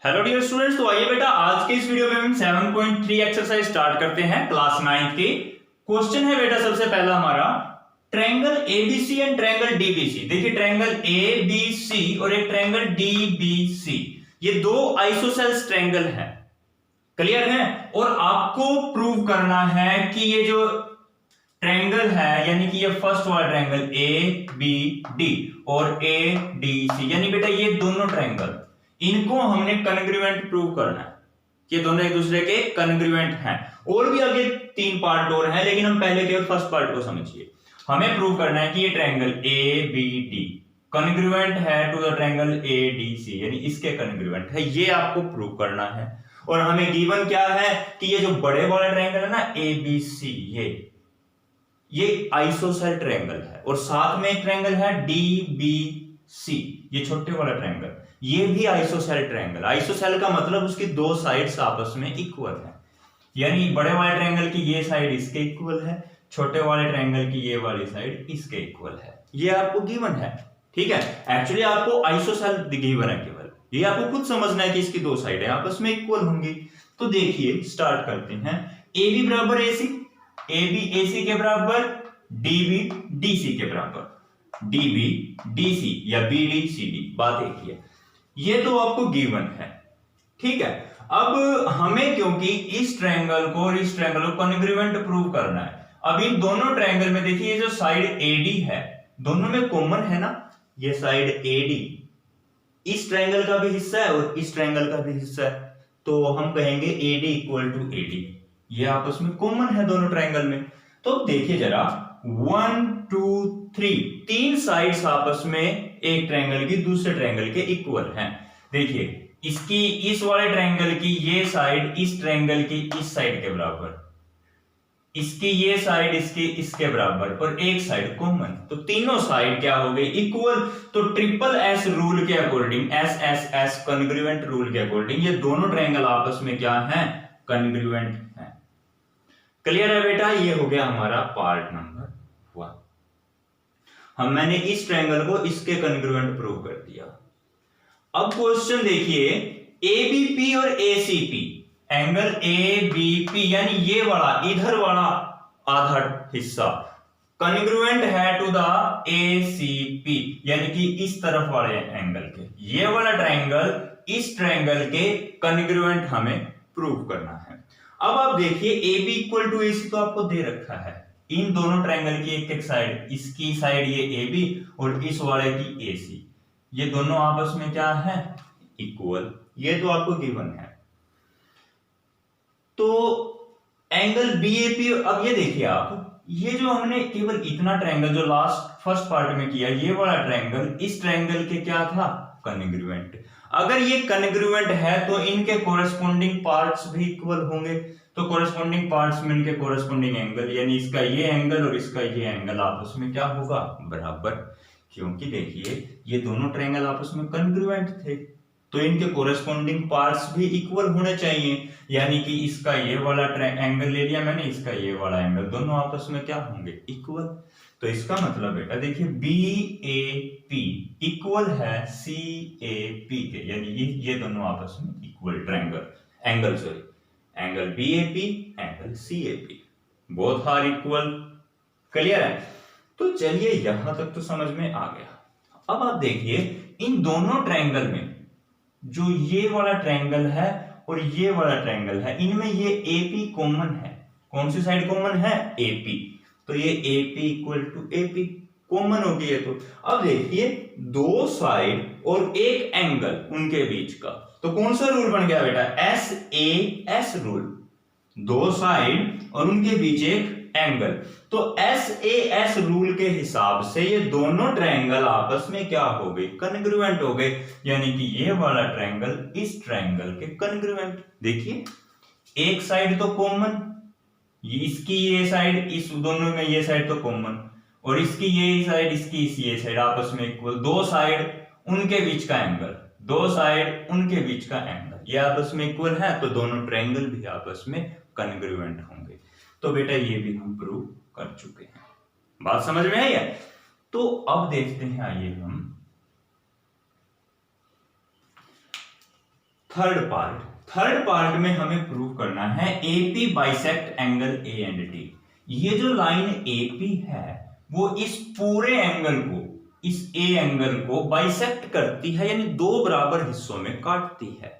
Hello dear students, तो आइए बेटा आज के इस वीडियो में हम 7.3 एक्सरसाइज स्टार्ट करते हैं क्लास 9 की। क्वेश्चन है बेटा सबसे पहला हमारा, triangle ABC and triangle DBC. देखिए ट्रायंगल एबीसी और एक ट्रायंगल डीबीसी, ये दो आइसोसेल्स ट्रायंगल है, क्लियर है। और आपको प्रूव करना है कि ये जो ट्रायंगल है यानी कि ये फर्स्ट वाला ट्रायंगल ए बी डी और ए डी सी, यानी बेटा ये दोनों ट्रायंगल, इनको हमने कॉन्ग्रुएंट प्रूव करना है, ये दोनों एक दूसरे के कॉन्ग्रुएंट हैं। और भी आगे 3 पार्ट और हैं, लेकिन हम पहले केवल फर्स्ट पार्ट को समझिए। हमें प्रूव करना है कि ये triangle A B D congruent है to the triangle A D C, यानी इसके कॉन्ग्रुएंट है, ये आपको प्रूव करना है। और हमें गिवन क्या है कि ये जो बड़े वाला ट्रायंगल है ना ए बी सी, ये आइसोसेल ट्रायंगल है। और साथ में एक ट्रायंगल है डी बी सी, ये छोटे वाला ट्रायंगल, ये भी आइसोसेल ट्रायंगल। आइसोसेल का मतलब उसकी दो साइड्स आपस में इक्वल है, यानी बड़े वाले ट्रायंगल की ये साइड इसके इक्वल है, छोटे वाले ट्रायंगल की ये वाली साइड इसके इक्वल है। ये आपको गिवन है, ठीक है। एक्चुअली आपको आइसोसेल गिवन है, केवल ये आपको खुद समझना है कि इसकी दो साइडें आपस में इक्वल होंगी। तो देखिए स्टार्ट करते हैं। ए बी बराबर ए सी, ए बी ए सी के बराबर, डी बी डी सी के बराबर, डी बी डी सी या बी डी सी डी, बात एक ही है। ये तो आपको गिवन है, ठीक है। अब हमें क्योंकि इस ट्रायंगल को और इस ट्रायंगल को कॉन्ग्रुएंट प्रूव करना है। अब इन दोनों ट्रायंगल में देखिए ये जो साइड एडी है दोनों में कॉमन है ना, ये साइड एडी इस ट्रायंगल का भी हिस्सा है और इस ट्रायंगल का भी हिस्सा है, तो हम कहेंगे एडी इक्वल टू एडी, ये आपस में कॉमन है दोनों ट्रायंगल में। तो देखिए जरा 1 2 3 तीन साइड्स आपस में एक ट्रायंगल की दूसरे ट्रायंगल के इक्वल हैं। देखिए इसकी इस वाले ट्रायंगल की ये साइड इस ट्रायंगल की इस साइड के बराबर, इसकी ये साइड इसके बराबर और एक साइड कॉमन, तो तीनों साइड क्या हो गई इक्वल। तो ट्रिपल एस रूल के according, S S S congruent rule के अकॉर्डिंग ये दोनों ट्रायंगल आपस में क्या हैं, कॉन्ग्रुएंट हैं। क्लियर है बेटा, ये हो गया हमारा पार्ट नंबर 1। मैंने इस ट्रायंगल को इसके कॉन्ग्रुएंट प्रूव कर दिया। अब क्वेश्चन देखिए, एबीपी और एसीपी, एंगल एबीपी यानी ये वाला इधर वाला आधा हिस्सा कॉन्ग्रुएंट है टू द एसीपी, यानी कि इस तरफ वाले एंगल के, ये वाला ट्रायंगल इस ट्रायंगल के कॉन्ग्रुएंट हमें प्रूव करना है। अब आप देखिए ए बी इक्वल टू ए सी तो आपको दे रखा है, इन दोनों ट्रायंगल की एक एक साइड, इसकी साइड ये ए बी और इस वाले की ए सी, ये दोनों आपस में क्या है इक्वल, ये तो आपको गिवन है। तो एंगल बी ए पी, अब ये देखिए आप, ये जो हमने केवल इतना ट्रायंगल जो लास्ट फर्स्ट पार्ट में किया, ये वाला ट्रायंगल इस ट्रायंगल के क्या था कॉन्ग्रुएंट। अगर ये कॉन्ग्रुएंट है तो इनके कोरेस्पोंडिंग पार्ट्स भी इक्वल होंगे, तो कोरेस्पोंडिंग पार्ट्स में इनके कोरेस्पोंडिंग एंगल, यानी इसका ये एंगल और इसका ये एंगल आपस में क्या होगा बराबर, क्योंकि देखिए ये दोनों ट्रायंगल आपस में कॉन्ग्रुएंट थे, तो इनके कोरेस्पोंडिंग पार्ट्स भी इक्वल होने चाहिए, यानी कि इसका ये वाला एंगल ले लिया मैंने, इसका ये वाला एंगल, दोनों आपस में क्या होंगे इक्वल। तो इसका मतलब बेटा देखिए बी ए पी इक्वल है सी ए पी के, यानी ये दोनों आपस में equal triangle, angle B A P, angle C A P, both are equal. Clear है, तो चलिए यहां तक तो समझ में आ गया। अब आप देखिए इन दोनों ट्रायंगल में जो ये वाला ट्रायंगल है और ये वाला ट्रायंगल है, इनमें ये एपी कॉमन है। कौन सी साइड कॉमन है, एपी, तो ये AP equal to AP common हो गई है। तो अब देखिए दो साइड और एक एंगल उनके बीच का, तो कौन सा रूल बन गया बेटा, SAS रूल, दो साइड और उनके बीच एक एंगल, तो SAS रूल के हिसाब से ये दोनों ट्रायंगल आपस में क्या हो गए कॉन्ग्रुएंट हो गए, यानी कि ये वाला ट्रायंगल इस ट्रायंगल के कॉन्ग्रुएंट। देखिए एक साइड तो कॉमन, इसकी ये साइड इस दोनों में ये साइड तो कॉमन, और इसकी ये साइड इसकी ये साइड आपस में इक्वल, दो साइड उनके बीच का एंगल, दो साइड उनके बीच का एंगल, ये आपस में इक्वल है, तो दोनों ट्रायंगल भी आपस में कॉन्ग्रुएंट होंगे। तो बेटा ये भी हम प्रूव कर चुके हैं, बात समझ में आई है। तो अब देखते हैं, आइए हम थर्ड पार्ट में हमें प्रूव करना है AP bisect angle A and D. ये जो लाइन एपी है वो इस पूरे एंगल को, इस ए एंगल को बाइसेक्ट करती है, यानी दो बराबर हिस्सों में काटती है।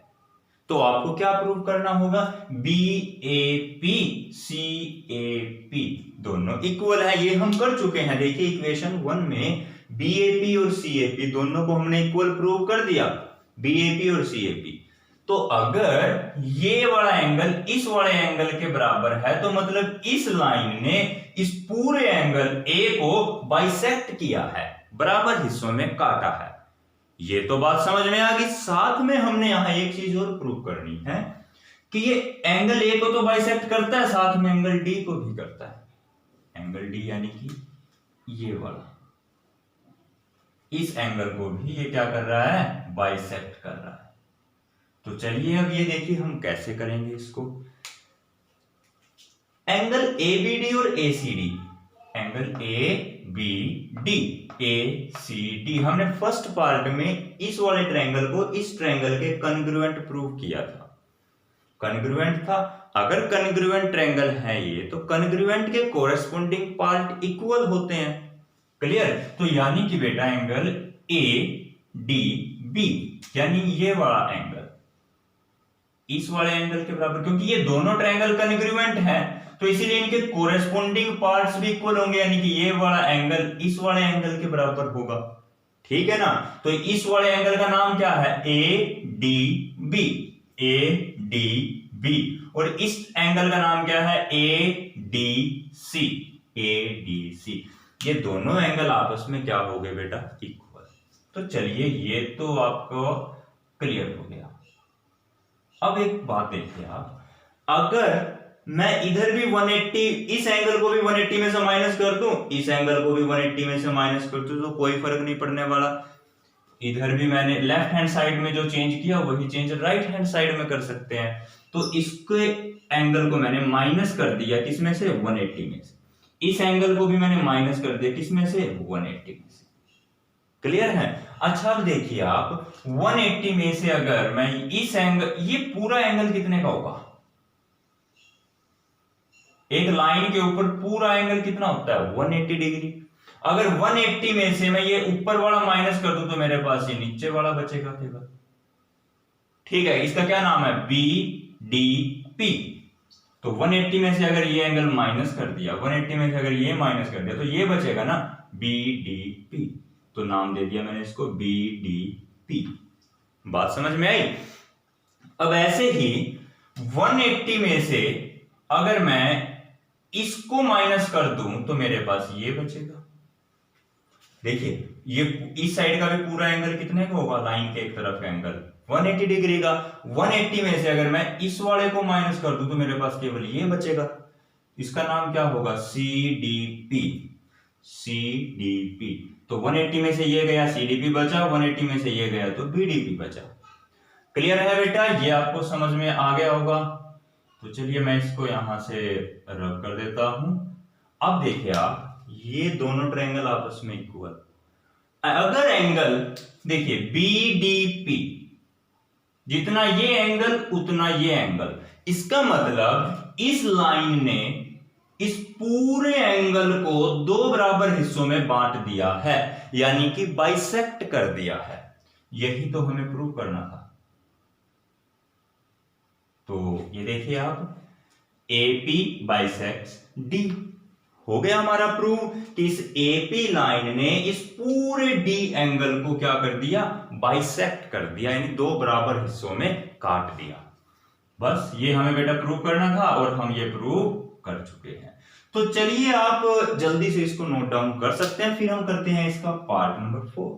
तो आपको क्या प्रूव करना होगा, B A P C A P दोनों इक्वल है। ये हम कर चुके हैं, देखिए इक्वेशन 1 में बी ए पी और सी ए पी दोनों को हमने इक्वल प्रूव कर दिया, बी ए पी और सी ए पी। तो अगर ये वाला एंगल इस वाले एंगल के बराबर है तो मतलब इस लाइन ने इस पूरे एंगल ए को बाइसेक्ट किया है, बराबर हिस्सों में काटा है। ये तो बात समझ में आ गई। साथ में हमने यहां एक चीज और प्रूव करनी है कि ये एंगल ए को तो बाइसेक्ट करता है, साथ में एंगल डी को भी करता है। एंगल डी यानी कि ये वाला, इस एंगल को भी ये क्या कर रहा है, बाइसेक्ट कर रहा है। तो चलिए अब ये देखिए हम कैसे करेंगे इसको। एंगल एबीडी और ACD, angle A B D, A C D, हमने फर्स्ट पार्ट में इस वाले ट्रायंगल को इस ट्रायंगल के कॉन्ग्रुएंट प्रूव किया था। कॉन्ग्रुएंट था, अगर कॉन्ग्रुएंट ट्रायंगल है ये तो कॉन्ग्रुएंट के कोरेस्पोंडिंग पार्ट इक्वल होते हैं। क्लियर? तो यानी कि बेटा एंगल ए डी बी यानी ये वाला एंगल इस वाले एंगल के बराबर, क्योंकि ये दोनों ट्रायंगल कॉन्ग्रुएंट हैं तो इसीलिए इनके कोरेस्पोंडिंग पार्ट्स भी इक्वल होंगे, यानी कि ये वाला एंगल इस वाले एंगल के बराबर होगा। ठीक है ना? तो इस वाले एंगल का नाम क्या है, A D B, A D B, और इस एंगल का नाम क्या है, A D C, A D सी। ये दोनों एंगल आपस में क्या हो गए बेटा, इक्वल। तो चलिए ये तो आपको क्लियर हो गया। अब एक बात देखिए आप, अगर मैं इधर भी 180, इस एंगल को भी 180 में से माइनस कर दूं, इस एंगल को भी 180 में से माइनस कर दूं, तो कोई फर्क नहीं पड़ने वाला। इधर भी मैंने लेफ्ट हैंड साइड में जो चेंज किया वही चेंज राइट हैंड साइड में कर सकते हैं। तो इसके एंगल को मैंने माइनस कर दिया, किसमें से, 180 में से। इस एंगल को भी मैंने माइनस कर दिया, किसमें से, 180 में से। क्लियर है? अच्छा अब देखिए आप, 180 में से अगर मैं इस एंगल, ये पूरा एंगल कितने का होगा, एक लाइन के ऊपर पूरा एंगल कितना होता है, 180 डिग्री। अगर 180 में से मैं ये ऊपर वाला माइनस कर दूं तो मेरे पास ये नीचे वाला बचेगा केवल। ठीक है, इसका क्या नाम है, बी डी पी। तो 180 में से अगर ये एंगल माइनस कर दिया, 180 में से अगर ये माइनस कर दिया तो ये बचेगा ना, बी डी पी। तो नाम दे दिया मैंने इसको बी डी पी। बात समझ में आई? अब ऐसे ही 180 में से अगर मैं इसको माइनस कर दूं तो मेरे पास ये बचेगा। देखिए ये इस साइड का भी पूरा एंगल कितने का होगा, लाइन के एक तरफ का एंगल 180 डिग्री का। 180 में से अगर मैं इस वाले को माइनस कर दूं तो मेरे पास केवल ये बचेगा। इसका नाम क्या होगा, C D P, C D P. तो 180 में से ये गया, सी डी पी बचा, 180 में से ये गया तो बी डी पी बचा। क्लियर है बेटा? ये आपको समझ में आ गया होगा। तो चलिए मैं इसको यहां से रब कर देता हूं। अब देखिए आप, ये दोनों ट्रायंगल आपस में इक्वल, अगर एंगल देखिए बी डी पी, जितना ये एंगल उतना ये एंगल, इसका मतलब इस लाइन ने इस पूरे एंगल को दो बराबर हिस्सों में बांट दिया है, यानी कि बाइसेक्ट कर दिया है। यही तो हमें प्रूव करना था। तो ये देखिए आप, AP बाइसेक्ट्स D, हो गया हमारा प्रूव कि इस AP लाइन ने इस पूरे D एंगल को क्या कर दिया, बाइसेक्ट कर दिया, यानी दो बराबर हिस्सों में काट दिया। बस ये हमें बेटा प्रूव करना था और हम ये प्रूव कर चुके हैं। तो चलिए आप जल्दी से इसको नोट डाउन कर सकते हैं, फिर हम करते हैं इसका पार्ट नंबर 4।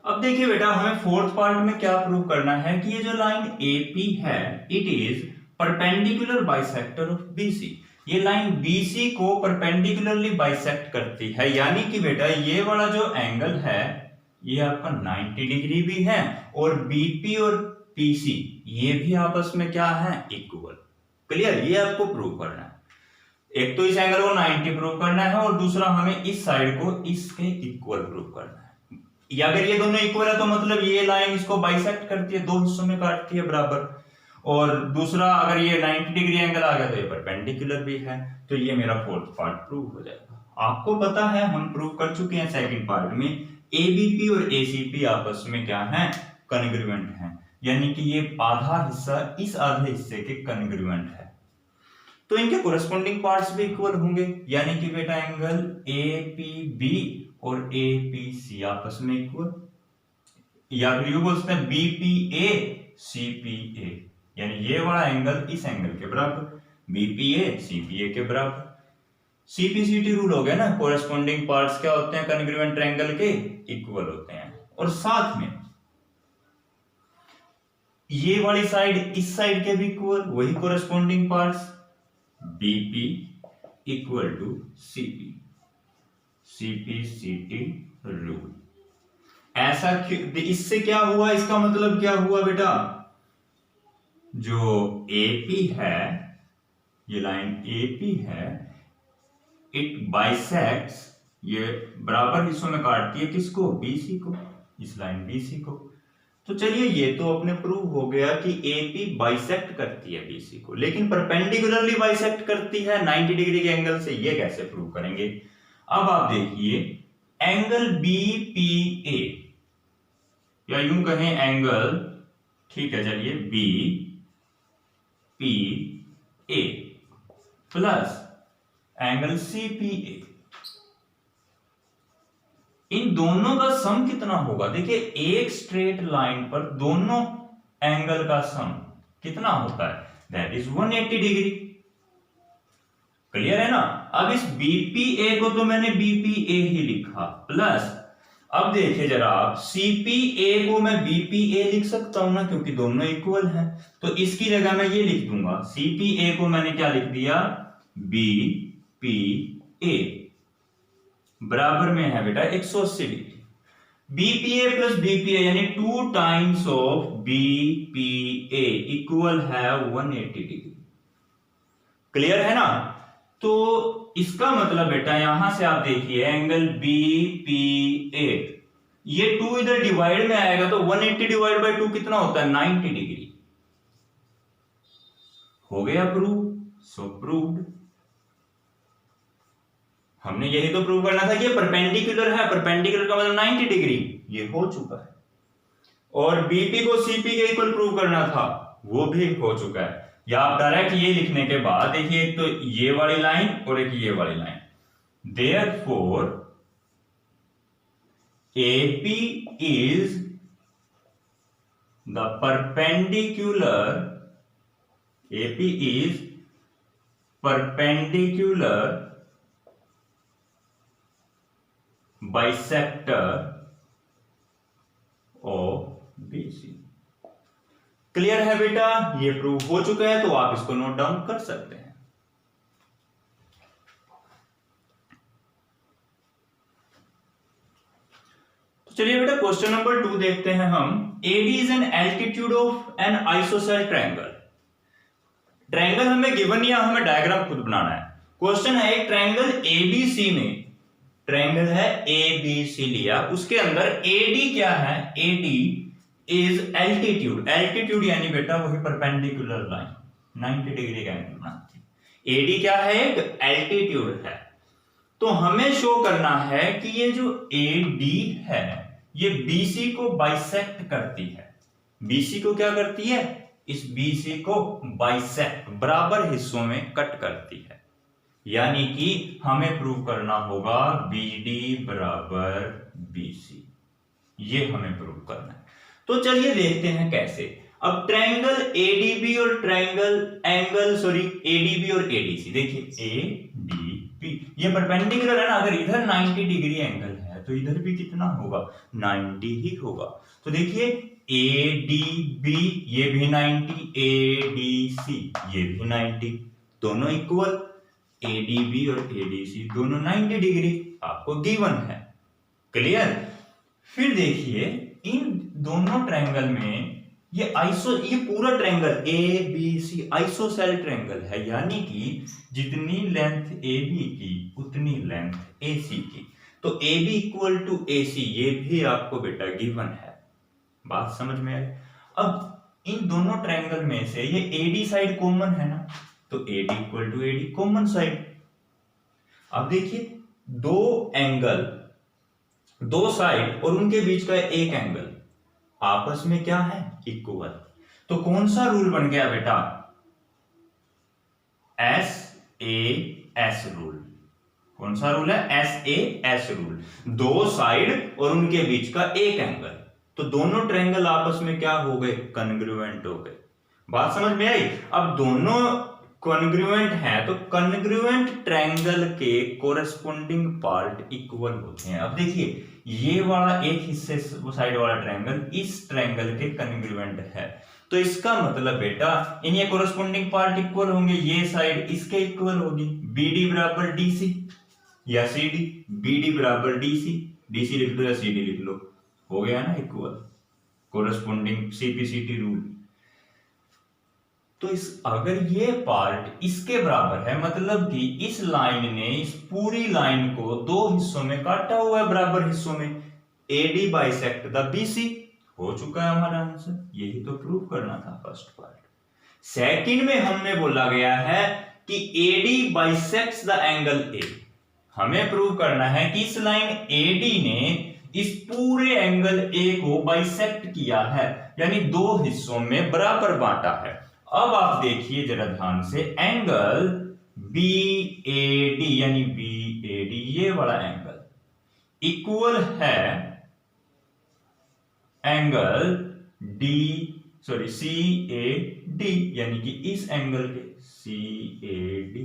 अब देखिए बेटा, हमें फोर्थ पार्ट में क्या प्रूव करना है कि ये जो लाइन AP है, it is perpendicular bisector of BC। ये लाइन BC को परपेंडिकुलरली बाइसेक्ट करती है, यानी कि बेटा ये वाला जो एंगल है ये आपका 90 डिग्री भी है और BP और PC ये भी आपस में क्या है, इक्वल। क्लियर? ये आपको प्रूव करना है। एक तो इस एंगल को 90 प्रूव करना है और दूसरा हमें इस साइड को इसके इक्वल प्रूव करना है। या अगर ये दोनों इक्वल है तो मतलब ये लाइन इसको बाइसेक्ट करती है, दो हिस्सों में काटती है बराबर। और दूसरा अगर ये 90 डिग्री एंगल आ गया तो ये परपेंडिकुलर भी है, तो ये मेरा फोर्थ पार्ट प्रूव हो जाएगा। आपको पता है हम प्रूव कर चुके हैं सेकंड पार्ट में एबीपी और एसीपी आपस में क्या है, कॉन्ग्रुएंट हैं, यानी कि ये आधा हिस्सा इस आधे हिस्से के कॉन्ग्रुएंट है, तो इनके कोरेस्पोंडिंग पार्ट्स भी इक्वल होंगे, यानी कि बेटा एंगल एपीबी और एपीसी आपस में इक्वल, या फिर यूं बोल सकते हैं बीपीए सीपीए, यानी ये वाला एंगल इस एंगल के बराबर, बीपीए सीपीए के बराबर। सीपीसीटी रूल हो गया ना, कोरेस्पोंडिंग पार्ट्स क्या होते हैं कॉन्ग्रुएंट ट्रायंगल के, इक्वल होते हैं। और साथ में ये वाली साइड इस साइड के भी इक्वल, वही corresponding parts BP equal to CP, CPCT rule. ऐसा इससे क्या हुआ, इसका मतलब क्या हुआ बेटा, जो एपी है, ये लाइन एपी है, इट बाइसेक्ट्स, ये बराबर हिस्सों में काटती है किसको, बीसी को, इस लाइन बीसी को। तो चलिए ये तो अपने प्रूव हो गया कि एपी बाइसेक्ट करती है बीसी को, लेकिन परपेंडिकुलरली बाइसेक्ट करती है 90 डिग्री के एंगल से, ये कैसे प्रूव करेंगे। अब आप देखिए एंगल बीपीए, या यूं कहें एंगल, ठीक है चलिए, B P A plus angle CPA, इन दोनों का सम कितना होगा। देखिए एक स्ट्रेट लाइन पर दोनों एंगल का सम कितना होता है, दैट इज 180 डिग्री। क्लियर है ना। अब इस बीपीए को तो मैंने बीपीए ही लिखा, प्लस अब देखिए जरा आप, सीपीए को मैं बीपीए लिख सकता हूं ना, क्योंकि दोनों इक्वल हैं, तो इसकी जगह मैं ये लिख दूंगा, सीपीए को मैंने क्या लिख दिया, बीपीए बराबर में है बेटा 180 डिग्री। बीपीए प्लस बीपीए यानी 2 टाइम्स ऑफ बीपीए इक्वल है 180 डिग्री। क्लियर है ना। तो इसका मतलब बेटा यहां से आप देखिए एंगल बीपीए, ये 2 इधर डिवाइड में आएगा तो 180 डिवाइड बाय 2 कितना होता है, 90 डिग्री। हो गया प्रूव, सो प्रूव्ड। हमने यही तो प्रूव करना था कि ये परपेंडिकुलर है, परपेंडिकुलर का मतलब 90 डिग्री, ये हो चुका है। और बीपी को सीपी के इक्वल प्रूव करना था, वो भी हो चुका है। या आप डायरेक्ट ये लिखने के बाद देखिए, एक तो ये वाली लाइन और एक ये वाली line, therefore AP is the perpendicular, AP is perpendicular bisector of BC। Clear है बेटा, ये प्रूव हो चुका है, तो आप इसको नोट डाउन कर सकते हैं। चलिए बेटा क्वेश्चन नंबर 2 देखते हैं हम। AD is an altitude of an isosceles triangle. Triangle हमें गिवन या हमें डायग्राम खुद बनाना है। क्वेश्चन है एक ट्रायंगल ABC में, ट्रायंगल है ABC लिया, उसके अंदर AD क्या है, AD इज एल्टीट्यूड, एल्टीट्यूड यानी बेटा वही परपेंडिकुलर लाइन 90 डिग्री का एंगल बनाती है। AD क्या है, एक एल्टीट्यूड है। तो हमें शो करना है कि ये जो AD है ये BC को बाइसेक्ट करती है। BC को क्या करती है, इस BC को बाइसेक्ट, बराबर हिस्सों में कट करती है। यानी कि हमें प्रूव करना होगा BD बराबर BC, ये हमें प्रूव करना है। तो चलिए देखते हैं कैसे। अब ट्रायंगल ADB और ADB और ADC, देखिए ADB ये परपेंडिकुलर है ना, अगर इधर 90 डिग्री एंगल है तो इधर भी कितना होगा, 90 ही होगा। तो देखिए ADB ये भी 90, ADC ये भी 90, दोनों इक्वल, ADB और ADC दोनों 90 डिग्री आपको गिवन है। क्लियर। फिर देखिए इन दोनों ट्रायंगल में ये पूरा triangle A B C isosceles triangle है, यानी कि जितनी लेंथ ए बी की उतनी लेंथ ए सी की, तो ए बी इक्वल टू ए सी, ये भी आपको बेटा गिवन है। बात समझ में आई? अब इन दोनों ट्रायंगल में से ये एडी साइड कॉमन है ना, तो AD equal to AD common side. अब देखिए दो एंगल, दो साइड और उनके बीच का एक एंगल आपस में क्या है? इक्वल। तो कौन सा रूल बन गया बेटा? S A S rule. कौन सा रूल है? S A S rule. दो साइड और उनके बीच का एक एंगल, तो दोनों ट्रायंगल आपस में क्या हो गए? कॉन्ग्रुएंट हो गए। बात समझ में आई? अब दोनों कॉन्ग्रुएंट है तो कॉन्ग्रुएंट ट्रायंगल के कोरेस्पोंडिंग पार्ट इक्वल होते हैं। अब देखिए ये वाला एक हिस्से साइड वाला ट्रायंगल इस ट्रायंगल के कॉन्ग्रुएंट है, तो इसका मतलब बेटा इन ये कोरेस्पोंडिंग पार्ट इक्वल होंगे, ये साइड इसके इक्वल होगी। BD बराबर DC या CD, BD बराबर DC, DC लिख लो या CD लिख लो, हो गया ना इक्वल, कोरेस्पोंडिंग CPCT रूल। तो अगर ये पार्ट इसके बराबर है, मतलब कि इस लाइन ने इस पूरी लाइन को दो हिस्सों में काटा हुआ है, बराबर हिस्सों में, AD बाइसेक्ट द BC, हो चुका है हमारा आंसर। यही तो प्रूव करना था फर्स्ट पार्ट। सेकंड में हमने बोला गया है कि AD bisects the angle A। हमें प्रूव करना है कि इस लाइन AD ने इस पूरे एंगल A को बाइसेक्ट किया है, यानी दो हिस्सों में बराबर बांटा है। अब आप देखिए जरा ध्यान से, एंगल BAD यानी BAD ये वाला एंगल इक्वल है एंगल CAD, यानी कि इस एंगल के CAD,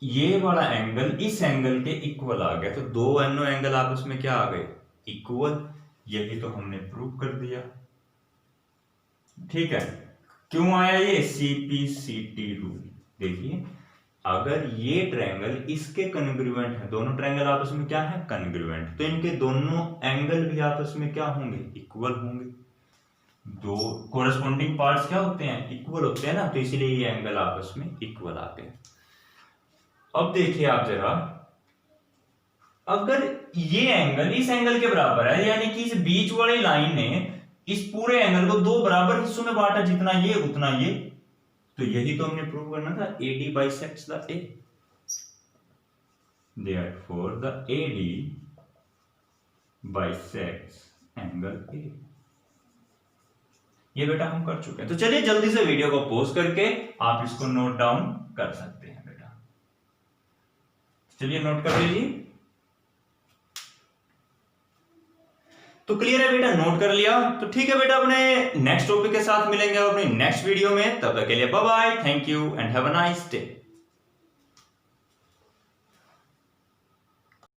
ये वाला एंगल इस एंगल के इक्वल आ गया, तो दो एंगल आपस में क्या आ गए? इक्वल। यही तो हमने प्रूव कर दिया। ठीक है, क्यों आया ये? CPCT rule. देखिए अगर ये ट्रायंगल इसके कॉन्ग्रुएंट है, दोनों ट्रायंगल आपस में क्या है? कॉन्ग्रुएंट, तो इनके दोनों एंगल भी आपस में क्या होंगे? इक्वल होंगे। दो कोरेस्पोंडिंग पार्ट्स क्या होते हैं? इक्वल होते हैं ना, तो इसीलिए ये एंगल आपस में इक्वल आ गए। अब देखिए आप जरा, अगर ये एंगल इस एंगल के बराबर है, यानी कि इस बीच वाली लाइन ने इस पूरे एंगल को दो बराबर हिस्सों में बांटा, जितना ये उतना ये, तो यही तो हमने प्रूव करना था, AD bisects the A, therefore the AD bisects angle A। ये बेटा हम कर चुके हैं। तो चलिए जल्दी से वीडियो को पॉज करके आप इसको नोट डाउन कर सकते हैं बेटा। चलिए नोट कर लीजिए। तो क्लियर है बेटा, नोट कर लिया? तो ठीक है बेटा, अपने नेक्स्ट टॉपिक के साथ मिलेंगे अपने नेक्स्ट वीडियो में। तब तक के लिए bye bye, thank you and have a nice day.